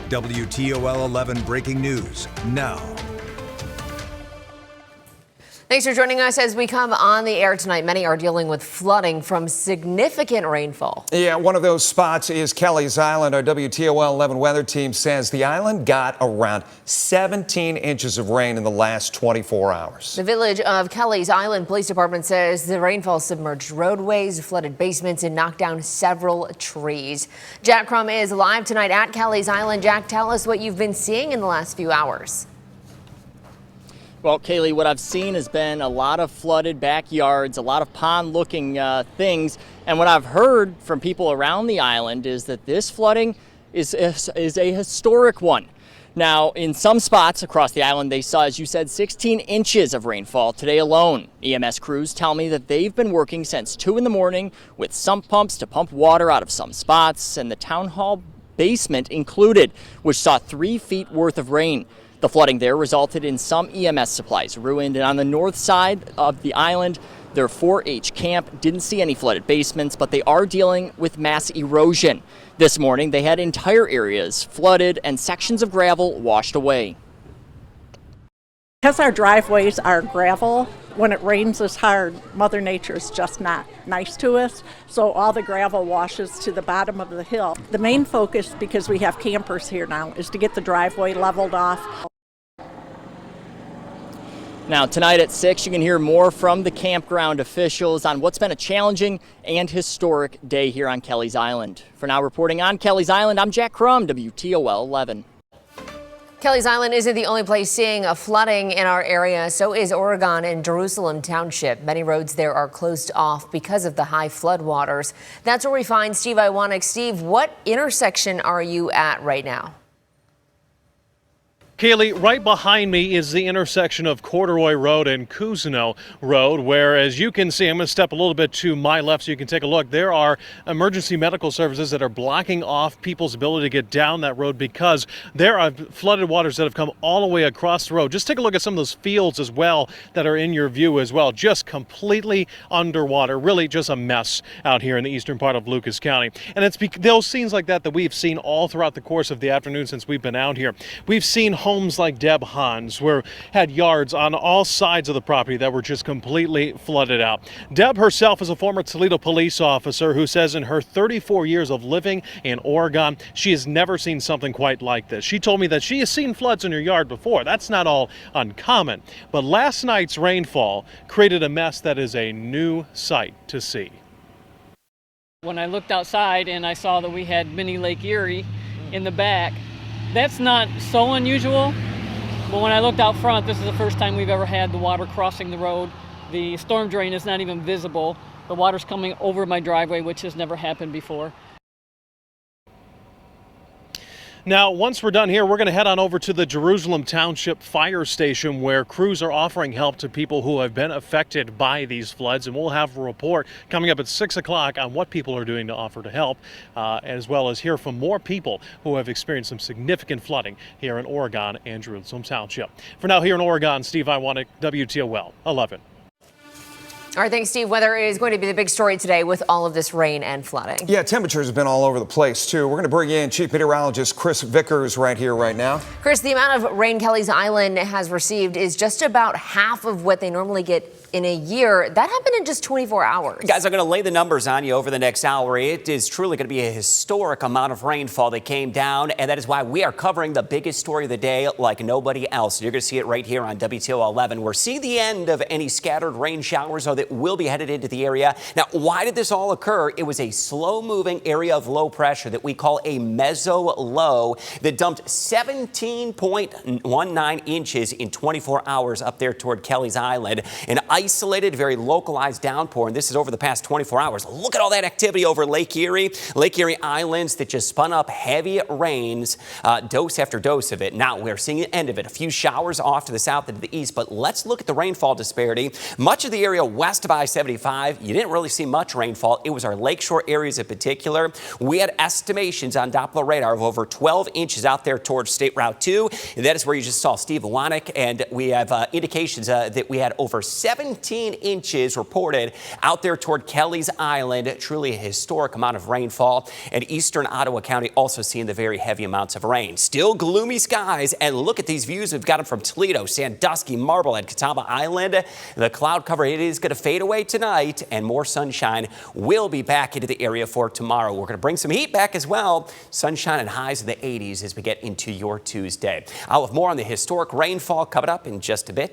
WTOL 11 breaking news now. Thanks for joining us as we come on the air tonight. Many are dealing with flooding from significant rainfall. Yeah, one of those spots is Kelleys Island. Our WTOL 11 weather team says the island got around 17 inches of rain in the last 24 hours. The village of Kelleys Island Police Department says the rainfall submerged roadways, flooded basements, and knocked down several trees. Jack Crum is live tonight at Kelleys Island. Jack, tell us what you've been seeing in the last few hours. Well, Kaylee, what I've seen has been a lot of flooded backyards, a lot of pond-looking things. And what I've heard from people around the island is that this flooding is a historic one. Now, in some spots across the island, they saw, as you said, 16 inches of rainfall today alone. EMS crews tell me that they've been working since 2 in the morning with sump pumps to pump water out of some spots, and the town hall basement included, which saw 3 feet worth of rain. The flooding there resulted in some EMS supplies ruined, and on the north side of the island, their 4-H camp didn't see any flooded basements, but they are dealing with mass erosion. This morning, they had entire areas flooded and sections of gravel washed away. Because our driveways are gravel, when it rains this hard, Mother Nature is just not nice to us, so all the gravel washes to the bottom of the hill. The main focus, because we have campers here now, is to get the driveway leveled off. Now, tonight at 6, you can hear more from the campground officials on what's been a challenging and historic day here on Kelleys Island. For now, reporting on Kelleys Island, I'm Jack Crum, WTOL 11. Kelleys Island isn't the only place seeing a flooding in our area. So is Oregon and Jerusalem Township. Many roads there are closed off because of the high flood waters. That's where we find Steve Iwanek. Steve, what intersection are you at right now? Kaylee, right behind me is the intersection of Corduroy Road and Cousineau Road, where, as you can see, I'm going to step a little bit to my left so you can take a look. There are emergency medical services that are blocking off people's ability to get down that road because there are flooded waters that have come all the way across the road. Just take a look at some of those fields as well that are in your view as well. Just completely underwater. Really just a mess out here in the eastern part of Lucas County. And it's those scenes like that we've seen all throughout the course of the afternoon since we've been out here. We've seen homes like Deb Hahn's had yards on all sides of the property that were just completely flooded out. Deb herself is a former Toledo police officer who says in her 34 years of living in Oregon, she has never seen something quite like this. She told me that she has seen floods in her yard before. That's not all uncommon. But last night's rainfall created a mess that is a new sight to see. When I looked outside and I saw that we had mini Lake Erie in the back, that's not so unusual. But when I looked out front, this is the first time we've ever had the water crossing the road. The storm drain is not even visible. The water's coming over my driveway, which has never happened before. Now, once we're done here, we're going to head on over to the Jerusalem Township Fire Station where crews are offering help to people who have been affected by these floods. And we'll have a report coming up at 6 o'clock on what people are doing to offer to help, as well as hear from more people who have experienced some significant flooding here in Oregon and Jerusalem Township. For now, here in Oregon, Steve Iwanek, WTOL 11. All right, thanks, Steve. Weather is going to be the big story today with all of this rain and flooding. Yeah, temperatures have been all over the place, too. We're going to bring in Chief Meteorologist Chris Vickers right here, right now. Chris, the amount of rain Kelleys Island has received is just about half of what they normally get in a year. That happened in just 24 hours. Guys, I'm going to lay the numbers on you over the next hour. It is truly going to be a historic amount of rainfall that came down, and that is why we are covering the biggest story of the day like nobody else. You're going to see it right here on WTOL 11. We're seeing the end of any scattered rain showers that will be headed into the area. Now, why did this all occur? It was a slow-moving area of low pressure that we call a meso-low that dumped 17.19 inches in 24 hours up there toward Kelleys Island. An isolated, very localized downpour, and this is over the past 24 hours. Look at all that activity over Lake Erie Islands that just spun up heavy rains, dose after dose of it. Now, we're seeing the end of it. A few showers off to the south and to the east, but let's look at the rainfall disparity. Much of the area west west of I-75, you didn't really see much rainfall. It was our lakeshore areas in particular. We had estimations on Doppler radar of over 12 inches out there towards State Route 2. And that is where you just saw Steve Wanick. And we have indications that we had over 17 inches reported out there toward Kelleys Island. Truly a historic amount of rainfall. And eastern Ottawa County also seeing the very heavy amounts of rain. Still gloomy skies. And look at these views. We've got them from Toledo, Sandusky, Marblehead, Catawba Island. The cloud cover, it is going to fade away tonight, and more sunshine will be back into the area for tomorrow. We're going to bring some heat back as well. Sunshine and highs in the 80s as we get into your Tuesday. I'll have more on the historic rainfall coming up in just a bit.